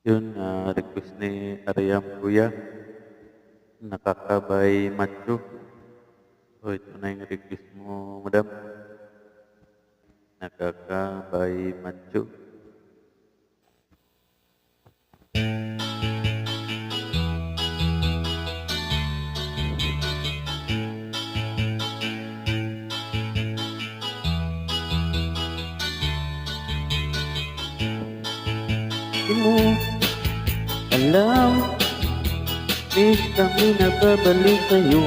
Yun, request ni Ariam Kuya, nakakabay macho. So ito na yung request mo, madam. Nakakabay macho. Di mo alam, miss kami nababalik sa'yo.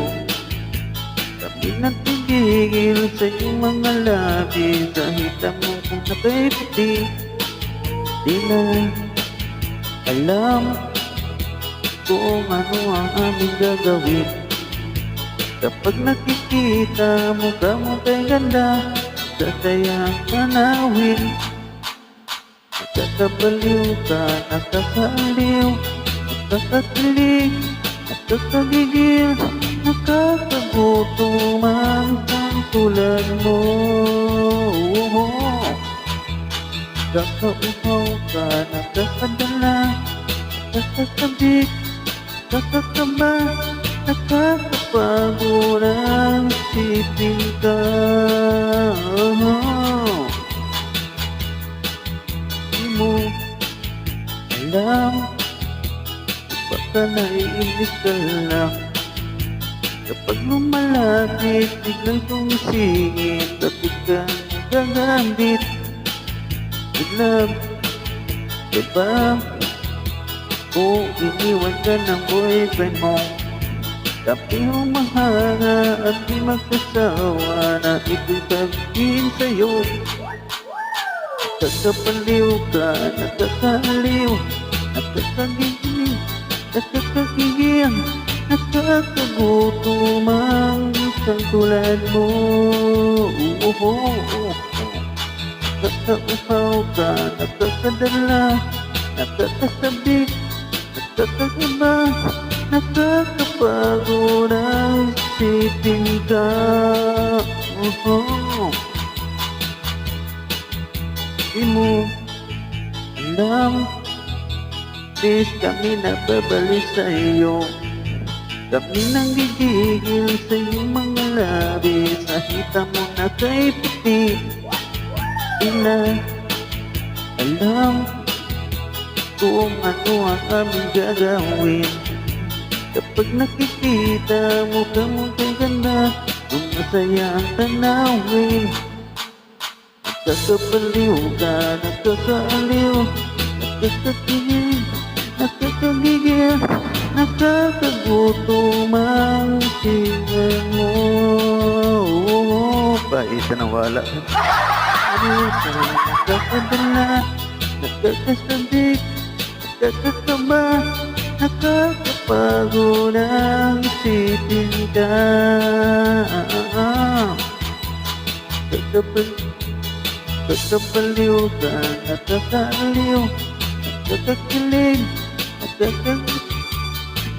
Kami nagtigigil sa iyong mga labi. Kahit mo kung nakay puti, di na alam kung ano ang aming gagawin. Kapag nakikita mo ka mo kay ganda sa kayang panawin, nakakabaliw ka, nakakaaliw, nakakakilig, nakakagigil, nakakagutom ang tulad mo. Nakakauhaw ka, nakakadala, nakakasabik, nakakaba, nakakapagod ang sipin ka. Di mo alam, baka naiinis ka lang. Kapag lumalapit, biglang tumisingin, kapit ka nagagambit. Good love, diba? Kung iniwan ka ng boyfriend mo, kapi humahanga at di magsasawa na ito'y sabihin sa'yo. Nakakapaliw ka, nakakaaliw, nakakagigil, nakakagigil, nakakagutom ang isang tulad mo. Nakakauhaw ka, nakakadala, nakakasabik, nakakagaba, nakakapagod ang isipin ka. Di mo alam, miss kami nababalik sa iyo. Kami nang gigigil sa iyong mga labi. Sa hita mo na kay puti, di na alam kung ano ang aming gagawin. Kapag nakikita mo ka mo kay ganda, kung masaya ang tanawin, nakakapaliw ka, nakakaaliw, nakakagigil, nakakagigil, nakakagutom ang tingin mo. Paisa na wala. Nakakadala, nakakasabik, nakakakaba, nakakapagod ang isipin ka. Nakakapaliw ka, nakakaaliw, nakakakilig,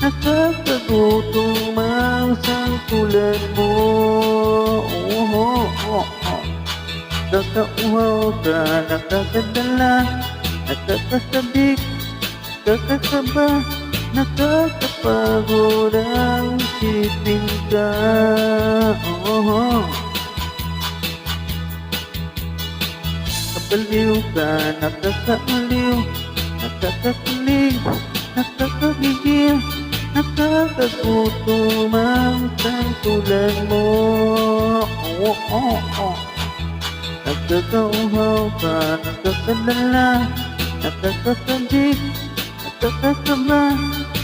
nakakagutom ang isang tulad mo. Nakakauhaw ka, nakakadala, nakakasabik, nakakaba, nakakapagod ang isipin ka. Nakakapaliw ka, nakakaaliw, nakakakilig, nakakagigil, nakakagutom ang isang tulad mo. Nakakauhaw ka, nakakadala, nakakasabik, nakakasaba,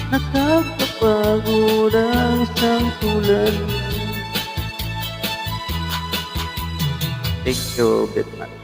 nakakapagod ang isang tulad. Thank you, Bitman.